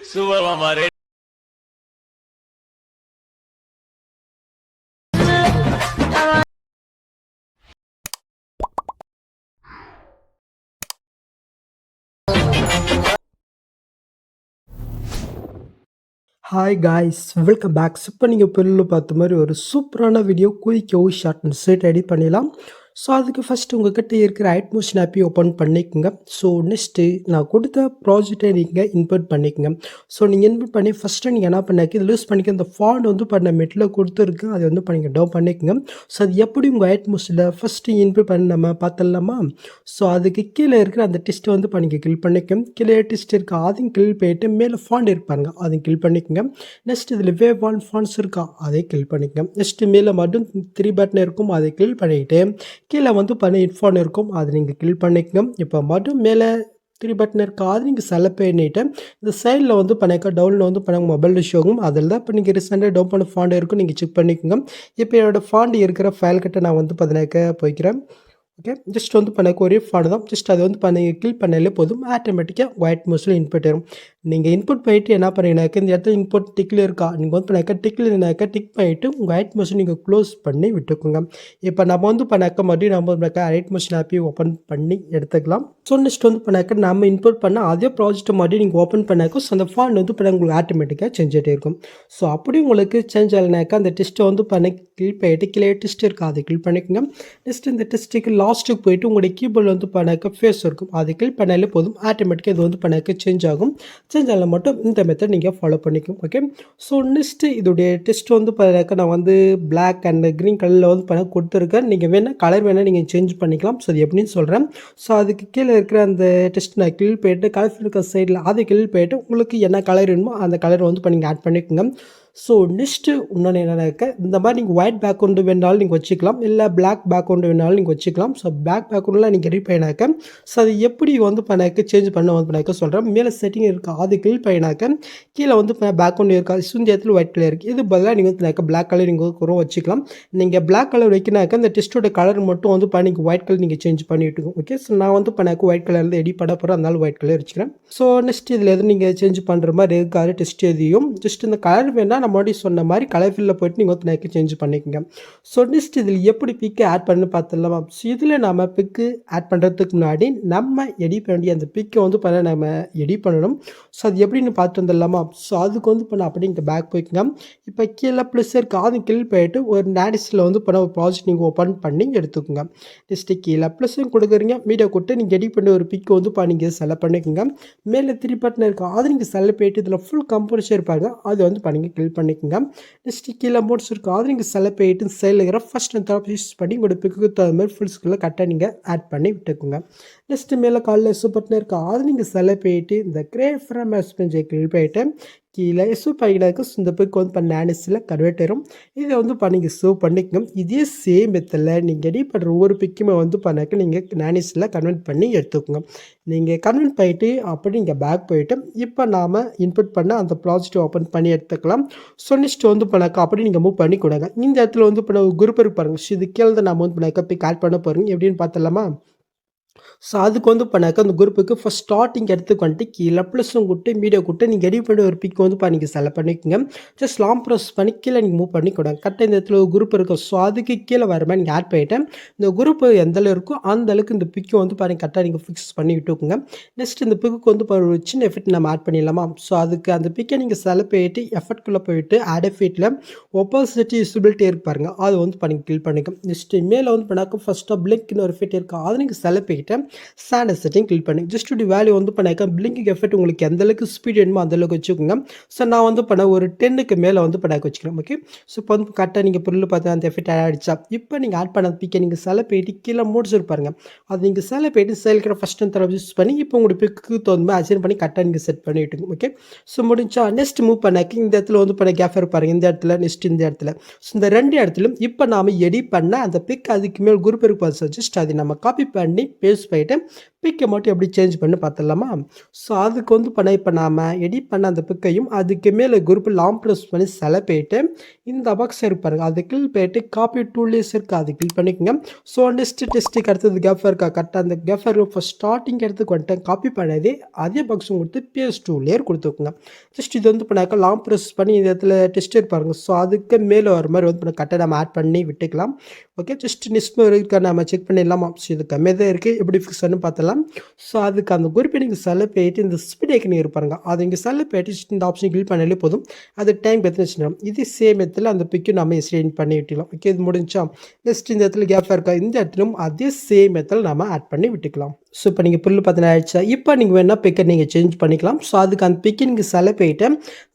Super Mama Red. Hi guys, welcome back. இப்போ நீங்கள் பெல்லில் பார்த்த மாதிரி ஒரு சூப்பரான வீடியோ குயிக்காகவும் ஷார்ட் அண்ட் ஸ்வீட் ரெடி பண்ணிடலாம். ஸோ அதுக்கு ஃபஸ்ட்டு உங்கள்கிட்ட இருக்கிற ஐட்மோஷன் ஆப்பை ஓப்பன் பண்ணிக்கோங்க. ஸோ நெக்ஸ்ட்டு நான் கொடுத்த ப்ராஜெக்டை நீங்கள் இன்புட் பண்ணிக்கோங்க. ஸோ நீங்கள் இன்புட் பண்ணி ஃபஸ்ட்டு நீங்கள் என்ன பண்ணாக்கி இதை யூஸ் பண்ணிக்க இந்த ஃபாண்ட் வந்து பண்ண மெட்டில் கொடுத்துருக்கு, அதை வந்து பண்ணிங்க டவுன் பண்ணிக்கோங்க. ஸோ அது எப்படி உங்கள் ஐட்மோஷனில் ஃபஸ்ட்டு இன்புட் பண்ணி நம்ம பார்த்துடலாமா? ஸோ அதுக்கு கீழே இருக்கிற அந்த டெஸ்ட்டை வந்து பண்ணிக்க கிளிக் பண்ணிக்கோங்க. கீழே டெஸ்ட் இருக்கா அதையும் கிளிக் போயிட்டு மேலே ஃபாண்ட் இருப்பாங்க அதையும் கிளிக் பண்ணிக்கோங்க. நெக்ஸ்ட் இதில் வேவ் ஒன் ஃபாண்ட்ஸ் இருக்கா அதை கிளிக் பண்ணிக்கோங்க. நெக்ஸ்ட்டு மேலே மட்டும் 3 பட்டன் இருக்கும் அதை கிளிக் பண்ணிவிட்டு கீழே வந்து பண்ணி ஹெட்ஃபோன் இருக்கும் அதை நீங்கள் கிளிக் பண்ணிக்கோங்க. இப்போ மட்டும் மேலே 3 பட்டன் இருக்கா அது நீங்கள் செலக்ட் பண்ணிவிட்டு இந்த சைடில் வந்து பண்ணிக்க டவுனில் வந்து பண்ண மொபைல் ஷோகும் அதில் தான் இப்போ நீங்கள் ரீசெண்டாக டவுன் பண்ண ஃபாண்ட் இருக்கும் நீங்கள் செக் பண்ணிக்கோங்க. இப்போ என்னோடய ஃபாண்ட் இருக்கிற ஃபைல் கிட்ட நான் வந்து பார்த்தீங்கன்னாக்க போய்க்கிறேன். ஓகே, ஜஸ்ட் வந்து பண்ணக்கு ஒரே ஃபாண்ட் தான். ஜஸ்ட் அதை வந்து பண்ணி கிளிக் பண்ணாலே போதும், ஆட்டோமேட்டிக்காக ஒயிட் மோஸ்ட்டில் இன்புட் வரும். நீங்கள் இன்புட் பண்ணிவிட்டு என்ன பண்ணீங்கன்னாக்க இந்த இடத்துல இன்புட் டிக்கில் இருக்கா நீங்கள் வந்து பண்ணாக்க டிக்லினாக்கா டிக் பண்ணிவிட்டு உங்கள் ஒயிட் மோஷன் நீங்கள் க்ளோஸ் பண்ணி விட்டுக்கோங்க. இப்போ நம்ம வந்து பண்ணாக்க மறுபடியும் நம்ம பண்ணாக்க ஒயிட் மோஷன் ஆப்பி ஓப்பன் பண்ணி எடுத்துக்கலாம். ஸோ நெக்ஸ்ட் வந்து பண்ணாக்க நம்ம இன்புட் பண்ண அதே ப்ராஜெக்ட்டை மறுபடியும் நீங்கள் ஓப்பன் பண்ணாக்க ஸோ அந்த ஃபாண்ட் வந்து பண்ண உங்களுக்கு ஆட்டோமேட்டிக்காக சேஞ்ச் ஆகிட்டே இருக்கும். ஸோ அப்படி உங்களுக்கு சேஞ்ச் ஆகலைனாக்கா அந்த டெஸ்ட்டை வந்து பண்ணி கிளிக் பண்ணிவிட்டு கீழே டெஸ்ட் இருக்கா அதை கிளிக் பண்ணிக்கோங்க. நெக்ஸ்ட் இந்த டெஸ்ட்டுக்கு லாஸ்ட்டுக்கு போயிட்டு உங்களுடைய கீபோர்டில் வந்து பண்ணாக்க ஃபேஸ் இருக்கும் அதை கிளிக் பண்ணாலே போதும், ஆட்டோமேட்டிக்காக இது வந்து பண்ணாக்க சேஞ்ச் ஆகும். சேஞ்ச் ஆகல மட்டும் இந்த மெத்தட் நீங்கள் ஃபாலோ பண்ணிக்கும். ஓகே, ஸோ நெக்ஸ்ட்டு இதோடைய டெஸ்ட் வந்து பண்ணாக்க நான் வந்து பிளாக் அண்ட் க்ரீன் கலரில் வந்து பண்ண கொடுத்துருக்கேன். நீங்கள் வேணால் கலர் வேணால் நீங்கள் சேஞ்ச் பண்ணிக்கலாம். ஸோ அது எப்படின்னு சொல்கிறேன். ஸோ அதுக்கு கீழே இருக்கிற அந்த டெஸ்ட் நான் கிளிக் போயிட்டு கலர் இருக்கிற சைடில் அதை கிளிக் போயிட்டு உங்களுக்கு என்ன கலர் வேணுமோ அந்த கலர் வந்து பண்ணி ஆட் பண்ணிக்கோங்க. ஸோ நெக்ஸ்ட்டு இன்னொன்று என்னன்னாக்க இந்த மாதிரி நீங்கள் ஒயிட் பேக்ரவுண்டு வேணாலும் நீங்கள் வச்சுக்கலாம், இல்லை பிளாக் பேக்ரவுண்டு வேணாலும் நீங்கள் வச்சுக்கலாம். ஸோ பிளாக் பேக்ரவுண்டில் நீங்கள் ரெடி பண்ணினாக்க ஸோ அது எப்படி வந்து பண்ணாக்க சேஞ்ச் பண்ண வந்து பண்ணாக்க சொல்கிறேன். மேலே செட்டிங் இருக்கா அது கிளிக் பண்ணினாக்க கீழே வந்து பேக்ரவுண்டு இருக்கா இந்த இடத்துல ஒயிட் கலர் இருக்குது, இது பதிலாக நீங்கள் வந்து பிளாக் கலர் நீங்கள் கூட வச்சுக்கலாம். நீங்கள் பிளாக் கலர் வைக்கினாக்க இந்த டெஸ்ட்டோட கலர் மட்டும் வந்து பண்ணி ஒயிட் கலர் நீங்கள் சேஞ்ச் பண்ணி விட்டுக்கோங்க. ஓகே, ஸோ நான் வந்து பண்ணாக்க ஒயிட் கலரில் எடிட் பண்ண போகிறேன், அதனால ஒயிட் கலர் வச்சுக்கிறேன். ஸோ நெக்ஸ்ட் இதில் எதுவும் நீங்கள் சேஞ்ச் பண்ணுற மாதிரி இருக்காது டெஸ்ட் எதையும் ஜஸ்ட் இந்த கலர் வேணால் நம்ம முன்னாடி சொன்ன மாதிரி கலர் ஃபில்லில் போய்ட்டு நீங்கள் வந்து நெக்கு சேஞ்ச் பண்ணிக்கோங்க. ஸோ நெக்ஸ்ட் இதில் எப்படி பிக்கு ஆட் பண்ணு பார்த்துடலாமா? ஸோ இதில் நம்ம பிக்கு ஆட் பண்ணுறதுக்கு முன்னாடி நம்ம எடிட் பண்ண வேண்டிய அந்த பிக்கை வந்து பண்ண நம்ம எடிட் பண்ணணும். ஸோ அது எப்படின்னு பார்த்து வந்துடலாமா? ஸோ அதுக்கு வந்து பண்ண அப்படி இங்கே பேக் போய்க்குங்க. இப்போ கீழே ப்ளஸ் இருக்குது அது கிளிக் போயிட்டு ஒரு நாடிஸில் வந்து பண்ண ஒரு ப்ராஜெக்ட் நீங்கள் ஓப்பன் பண்ணி எடுத்துக்கோங்க. நெக்ஸ்ட்டு கீழே ப்ளஸ்ஸும் கொடுக்குறீங்க மீடியா கொடுத்து நீங்கள் எடிட் பண்ணி ஒரு பிக்கு வந்து நீங்கள் செலக்ட் பண்ணிக்கோங்க. மேலே 3 பட்டன் இருக்குது அது நீங்கள் செலக்ட் போயிட்டு இதில் ஃபுல் கம்போசிஷன் இருப்பாங்க அதை வந்து பண்ணி கிளிக் பண்ணிக்கோங்க. நெக்ஸ்ட் கீழே மோட்ஸ் இருக்கும் அது நீங்கள் செலக்ட் பண்ணிட்டு சைடில் இருக்கிற ஃபஸ்ட் அண்ட் தேர்ட் யூஸ் பண்ணி உங்களோட பிக்கு தகுந்த மாதிரி ஃபுல் ஸ்கில்ல கரெக்டாக நீங்கள் ஆட் பண்ணி விட்டுக்குங்க. நெக்ஸ்ட்டு மேலே காலில் எஸ்ஸு பட்டன் இருக்கா அது நீங்கள் செலக்ட் பண்ணிட்டு இந்த கிரே ஃப்ரம் எக்ஸ்பென்ஜை கிளிக் பண்ணிட்டு கீழே எஸ்ஸு பண்ணிக்கு இந்த பிக்கு வந்து பண்ண ஆனிஸில் கன்வெர்ட் ஆயிரும். இதை வந்து பண்ணிங்க சேவ் பண்ணிக்கணும். இதே சேம் மெத்தடில் நீங்கள் எடிட் பண்ணுற ஒவ்வொரு பிக்குமே வந்து பண்ணாக்க நீங்கள் நானிஸில் கன்வெர்ட் பண்ணி எடுத்துக்கோங்க. நீங்கள் கன்வெர்ட் பண்ணிவிட்டு அப்படி நீங்கள் பேக் போயிட்டு இப்போ நாம் இன்புட் பண்ண அந்த ப்ராஜெக்ட் ஓப்பன் பண்ணி எடுத்துக்கலாம். ஸோ நெக்ஸ்ட் வந்து பண்ணாக்கா அப்படி நீங்கள் மூவ் பண்ணி கொடுங்க. இந்த இடத்துல வந்து பண்ண குரூப் இருக்கு பாருங்கள். ஸோ இது கீழே தான் நம்ம வந்து பண்ணாக்கா பிக் ஆட் பண்ண போகிறோம் எப்படின்னு பார்த்துடலாமா? ஸோ அதுக்கு வந்து பண்ணாக்க அந்த குரூப்புக்கு ஃபஸ்ட் ஸ்டார்டிங் எடுத்துக்கு வந்துட்டு கீழே ப்ளஸும் கொடுத்து மீடியா கொடுத்து நீங்கள் எடிட் பண்ணி ஒரு பிக் வந்து நீங்கள் செலக்ட் பண்ணிக்கோங்க. ஜஸ்ட் லாங் ப்ரெஸ் பண்ணி கீழே நீங்கள் மூவ் பண்ணி கொடுங்க. கரெக்டாக இந்த இடத்துல ஒரு குரூப் இருக்கும். ஸோ அதுக்கு கீழே வர மாதிரி நீங்கள் ஆட் பண்ணிவிட்டு இந்த குரூப் எந்த அளவு இருக்கோ அந்த அளவுக்கு இந்த பிக்கை வந்து கரெக்டாக நீங்கள் ஃபிக்ஸ் பண்ணி விட்டுக்கோங்க. நெக்ஸ்ட் இந்த பிக்கு வந்து ஒரு சின்ன எஃபெக்ட் நம்ம ஆட் பண்ணிடலாமா? ஸோ அதுக்கு அந்த பிக்கை நீங்கள் செலக்ட் பண்ணிட்டு எஃபெக்ட்குள்ளே போயிட்டு ஆட் எஃபெக்ட்டில் ஒப்பாசிட்டி விசிபிலிட்டி இருக்கு பாருங்கள் அது வந்து பண்ணி கிளிக் பண்ணிக்கும். நெக்ஸ்ட்டு மேலே வந்து பண்ணாக்க ஃபஸ்ட்டாக பிளிங்க்னு ஒரு எஃபெக்ட் இருக்குது அதை நீங்கள் செலக்ட் பண்ணிட்டு சாண்ட் செட்டிங் கிளிக் பண்ணி ஜஸ்ட் வேல்யூ வந்து பண்ணாக்க பிளிங்கிங் எஃபெக்ட் உங்களுக்கு எந்த அளவுக்கு ஸ்பீட் வேணுமோ அந்த அளவுக்கு வச்சுக்கோங்க. ஸோ நான் வந்து பண்ண ஒரு 10க்கு மேலே வந்து பண்ணாக்க வச்சுக்கிறேன். ஓகே, ஸோ இப்போ வந்து கரெக்டாக நீங்கள் பொருள் பார்த்து அந்த எஃபெக்ட் ஆட் ஆகிடுச்சா? இப்போ நீங்கள் ஆட் பண்ண பிக்கை நீங்கள் செலக்ட் பண்ணிட்டு கீழே மோட்ஸ் இருப்பாருங்க அது நீங்கள் செலக்ட் பண்ணிட்டு செயல்கிற ஃபஸ்ட் அண்ட் தேர்ட் யூஸ் பண்ணி இப்போ உங்களுக்கு பிக்கு தகுந்த மாதிரி அசைன் பண்ணி கரெக்டாக நீங்கள் செட் பண்ணி விட்டுங்க. ஓகே, ஸோ முடிஞ்சா நெக்ஸ்ட் மூவ் பண்ணாக்க இந்த இடத்துல வந்து பண்ண கேஃப் இருப்பாருங்க இந்த இடத்துல நெக்ஸ்ட் இந்த இடத்துல. ஸோ இந்த 2 இடத்துலையும் இப்போ நாம் எடிட் பண்ண அந்த பிக் அதுக்கு மேல் குரூப் இருப்பாரு. ஜஸ்ட் அதை நம்ம காப்பி பண்ணி பேஸ்ட் போயிட்டு பிக்கை மட்டும் எப்படி சேஞ்ச் பண்ணி பார்த்துடலாமா? ஸோ அதுக்கு வந்து இப்போ நாம எடிட் பண்ண அந்த பிக்கையும் அதுக்கு மேலே குரூப் லாங் ப்ரெஸ் பண்ணி போயிட்டு இந்த பாக்ஸ் இருக்கு பாருங்க, அது கிளிக் போயிட்டு காப்பி டூல்லேஸ் இருக்குது, அது கிளிக் பண்ணிக்கோங்க. ஸோ டெஸ்ட்டுக்கு அடுத்தது கேஃபர் இருக்கா கரெக்டாக அந்த கேஃபர் ஃபஸ்ட் ஸ்டார்டிங் இடத்துக்கு வந்துட்டு காப்பி பண்ணாதே அதே பாக்ஸும் கொடுத்து பேஸ்ட் டூ லேயர் கொடுத்துக்கோங்க. ஜஸ்ட் இது வந்து பண்ணாக்க லாங் ப்ரெஸ் பண்ணி இந்த இடத்துல டெஸ்ட் இருப்பாருங்க. ஸோ அதுக்கு மேலே வர மாதிரி வந்து கரெக்டாக நம்ம ஆட் பண்ணி விட்டுக்கலாம். ஓகே, ஜஸ்ட் நிஸ்மோ இருக்கா நம்ம செக் பண்ணிடலாமா? ஸோ இது கம்மியாக தான் இருக்குது, எப்படி ஃபிக்ஸ் பண்ணி பார்த்தலாம். ஸோ அதுக்கு அந்த குறிப்பிட்ட நீங்கள் போயிட்டு இந்த ஸ்பீட் ஐக்கன் இருப்பாருங்க, அது இங்கே போயிட்டு இந்த ஆப்ஷன் கிளிக் பண்ணாலே போதும். அது டைம் பற்றி வச்சுக்கலாம். இது சேம் இடத்துல அந்த பிக்கும் நம்ம எக்ஸ்டெண்ட் பண்ணி விட்டுக்கலாம். ஓகே, இது முடிஞ்சா நெக்ஸ்ட் இந்த இடத்துல கேப் இருக்கா, இந்த இடத்துலையும் அதே சேம் இடத்துல நம்ம ஆட் பண்ணி விட்டுக்கலாம். ஸோ இப்போ நீங்கள் புல்லு பார்த்தீங்கன்னா ஆயிடுச்சா? இப்போ நீங்கள் வேணால் பிக்கை நீங்கள் சேஞ்ச் பண்ணிக்கலாம். ஸோ அதுக்கு அந்த பிக்கை நீங்கள் போயிட்டு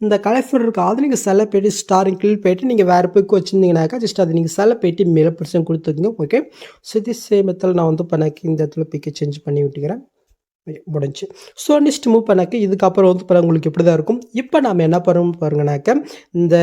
இந்த கலெக்டர் இருக்குது, அது நீங்கள் போயிட்டு ஸ்டாரிங் கிளிக் போயிட்டு நீங்கள் வேறு பிக்கு வச்சுருந்தீங்கன்னாக்கா ஜஸ்ட் அது நீங்கள் போயிட்டு மேலே பர்சன் கொடுத்துக்குங்க. ஓகே, ஸோ இது சேம் இடத்துல நான் வந்து பண்ணாக்கி இந்த இடத்துல பிக்கை சேஞ்ச் பண்ணி விட்டுக்கிறேன். முடிஞ்சு. ஸோ நெக்ஸ்ட் மூவ் பண்ணாக்க இதுக்கப்புறம் வந்து உங்களுக்கு இப்படி தான் இருக்கும். இப்போ நம்ம என்ன பண்ணுறோம் பாருங்கனாக்க இந்த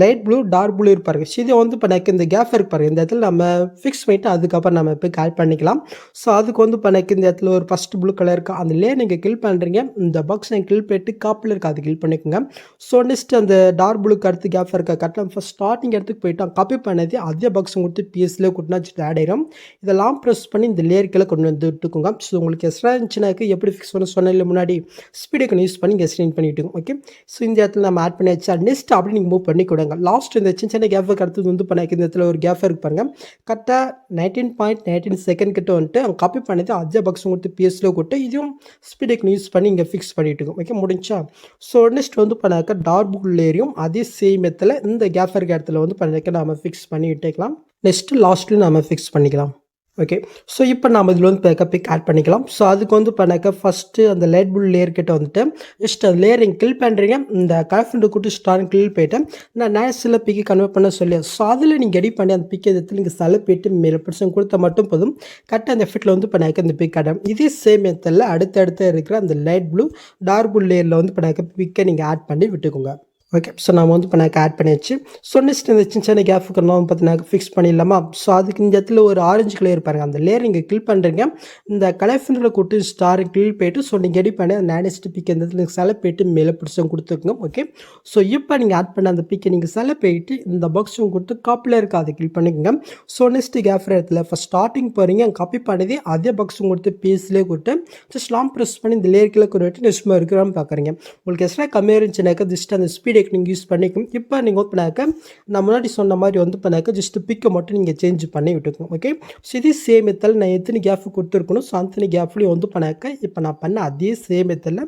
லைட் ப்ளூ டார்க் ப்ளூ இருப்பாருங்க, இதை வந்து பண்ணாக்க இந்த கேப் இருக்கு பாருங்க, இந்த இடத்துல நம்ம ஃபிக்ஸ் பண்ணிவிட்டு அதுக்கப்புறம் நம்ம இப்போ ஆட் பண்ணிக்கலாம். ஸோ அதுக்கு வந்து பண்ணாக்க இந்த இடத்துல ஒரு ஃபஸ்ட் ப்ளூ கலர் இருக்குது, அந்த லேயர் நீங்கள் கில் பண்ணுறீங்க, இந்த பாக்ஸ் நீங்கள் கில் பண்ணிட்டு காப்பில் இருக்குது அது கில் பண்ணிக்கோங்க. ஸோ நெக்ஸ்ட் அந்த டார்க் ப்ளூக்கு அடுத்து கேப் இருக்கா கரெக்டாக ஃபஸ்ட் ஸ்டார்டிங் இடத்துக்கு போயிட்டு காப்பி பண்ணது அதே பாக்ஸ் கொடுத்து பிஎஸ்லேயே கொடுத்தா ஆட் ஆயிடும். இதெல்லாம் ப்ரெஸ் பண்ணி இந்த லேயர்க்கெல்லாம் கொண்டு வந்து விட்டுக்கோங்க. ஸோ உங்களுக்கு எக்ஸ்ட்ரா இருந்துச்சுன்னா எப்படி ஃபிக்ஸ் பண்ண சொன்னல முன்னாடி ஸ்பீட் ஐக்கன் யூஸ் பண்ணி எக்ஸ்டெண்ட் பண்ணிட்டு. ஓகே, ஸோ இந்த இடத்துல நம்ம ஆட் பண்ணியாச்சு. நெக்ஸ்ட் அப்படி நீங்கள் மூவ் பண்ணி கொடுங்க. லாஸ்ட் இந்த சின்ன கேஃபுக்கு அடுத்தது வந்து பண்ணி இந்த இடத்துல ஒரு கேஃப் இருக்கு பாருங்க, கரெக்டாக 19.19 செகண்ட் கிட்ட வந்துட்டு அவங்க காப்பி பண்ணது அதே பாக்ஸ் கொடுத்து பிஎஸ்ல கொடுத்து இதையும் ஸ்பீட் ஐக்கன் யூஸ் பண்ணி இங்கே ஃபிக்ஸ் பண்ணிட்டு. ஓகே, முடிஞ்சா? ஸோ நெக்ஸ்ட் வந்து பண்ணாக்க டார்க் ப்ளூ லேயரையும் அதே சேம் இடத்துல இந்த கேஃப் இருக்க இடத்துல வந்து பண்ணாக்க நம்ம ஃபிக்ஸ் பண்ணி விட்டுக்கலாம். நெக்ஸ்ட் லாஸ்ட்லையும் நம்ம ஃபிக்ஸ் பண்ணிக்கலாம். ஓகே, ஸோ இப்போ நம்ம இதில் வந்து பிக் ஆட் பண்ணிக்கலாம். ஸோ அதுக்கு வந்து பண்ணாக்க ஃபஸ்ட்டு அந்த லைட் ப்ளூ லேயர் கிட்ட வந்துட்டு ஜஸ்ட் அந்த லேயர் நீங்கள் கில் பண்ணுறீங்க, இந்த கலஃபண்ட் கூட்டு ஸ்டார் கில் போயிட்டு நான் நேச்சுரல் பிக்கை கன்வெர்ட் பண்ண சொல்லி ஸோ அதில் நீங்கள் எடிட் பண்ணி அந்த பிக்கை இடத்துல நீங்கள் போயிட்டு மேலே பர்சன் கொடுத்தா மட்டும் போதும். கரெக்டாக அந்த எஃபெக்ட்டில் வந்து பண்ணாக்க இந்த பிக் ஆடும். இதே சேம் மெத்தடில் அடுத்தடுத்து இருக்கிற அந்த லைட் ப்ளூ டார்க் ப்ளூ லேயரில் வந்து பண்ணாக்க பிக்கை நீங்கள் ஆட் பண்ணி விட்டுக்கோங்க. ஓகே, ஸோ நம்ம வந்து இப்போ ஆட் பண்ணியாச்சு. ஸோ நெக்ஸ்ட் இந்த சின்ன கேஃபுக்கு நம்ம பார்த்தீங்கன்னா ஃபிக்ஸ் பண்ணிடலாமா? ஸோ அதுக்கு இந்த இடத்துல ஒரு ஆரஞ்சு கலர் பாருங்க, அந்த லேயர் நீங்கள் கில் பண்ணுறீங்க, இந்த கலெக்ஷனில் கூட்டு ஸ்டார் கில் போயிட்டு ஸோ நீங்கள் எடிட் பண்ணி அந்த நேனஸ்ட் பிக் இந்த இடத்துல போயிட்டு மேலே பிடிச்சவங்க கொடுத்துருக்கோங்க. ஓகே, ஸோ இப்போ நீங்கள் ஆட் பண்ண அந்த பிக்கை நீங்கள் போயிட்டு இந்த பாக்ஸும் கொடுத்து காப்பியில் இருக்க அதை கில் பண்ணிக்கோங்க. ஸோ நெக்ஸ்ட் கேஃபர் இடத்துல ஃபஸ்ட் ஸ்டார்டிங் போகிறீங்க, அங்கே காப்பி பண்ணதே அதே பாக்ஸும் கொடுத்து பீஸ்லேயே கொடுத்து ஜஸ்ட் லாங் ப்ரெஸ் பண்ணி இந்த லேயர்க்கில் கொடுத்து நெக்ஸ்ட் இருக்கிறான்னு பார்க்குறீங்க. உங்களுக்கு எக்ஸ்ட்ரா கம்மியாக இருந்துச்சுனாக்கா ஜஸ்ட் அந்த ஸ்பீட் நீங்கள் யூஸ் பண்ணிக்கும். இப்போ நீங்கள் ஓப்பன் பண்ணாக்க நான் முன்னாடி சொன்ன மாதிரி வந்து பண்ணாக்க ஜஸ்ட் பிக்கை மட்டும் நீங்கள் சேஞ்ச் பண்ணி விட்டுக்கணும். ஓகே, ஸோ இதே சேம் மெத்தடில் நான் எத்தனை கேப் கொடுத்துருக்கணும், ஸோ அத்தனை கேப்லேயும் வந்து பண்ணாக்க இப்போ நான் பண்ண அதே சேம் மெத்தடில்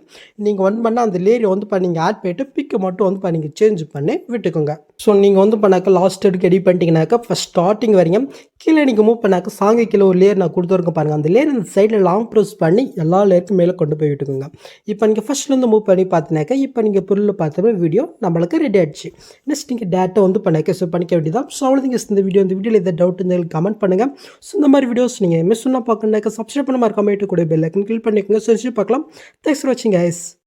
நீங்கள் ஒன் பண்ணால் அந்த லேயரை வந்து நீங்கள் ஆட் பண்ணிட்டு பிக்கை மட்டும் வந்து நீங்கள் சேஞ்ச் பண்ணி விட்டுக்கோங்க. ஸோ நீங்கள் வந்து பண்ணாக்க லாஸ்ட் எடுக்க எடிட் பண்ணிட்டீங்கன்னாக்கா ஃபஸ்ட் ஸ்டார்டிங் வரீங்க, கீழே நீங்கள் மூவ் பண்ணாக்க சாங்கை கீழே ஒரு லேயர் நான் கொடுத்துருக்கேன் பாருங்கள், அந்த லேயர் இந்த சைடில் லாங் ப்ரெஸ் பண்ணி எல்லா லேயருக்கும் மேலே கொண்டு போய் விட்டுக்கோங்க. இப்போ நீங்கள் ஃபஸ்ட்லேருந்து மூவ் பண்ணி பார்த்தினாக்கா இப்போ நீங்கள் பொருள் பார்த்தோம்னா வீடியோ நம்மளுக்கு ரெடி ஆகிடுச்சு. நெக்ஸ்ட் நீங்கள் டேட்டா வந்து பண்ணாக்க ஸோ பண்ணிக்க வேண்டியதான். ஸோ அவ்வளோதிங்க இந்த வீடியோவில் எதாவது டவுட் இருந்தால் கமெண்ட் பண்ணுங்கள். ஸோ இந்த மாதிரி வீடியோஸ் நீங்கள் மிஸ் பண்ணால் பார்க்கணுன்னாக்கா சப்ஸ்கிரைப் பண்ண மாதிரி கமெண்ட் கூட பெல் ஐக்கன் கிளிக் பண்ணிக்கோங்க. சரி பார்க்கலாம். தேங்க்ஸ் ஃபார் வாட்சிங் கைஸ்.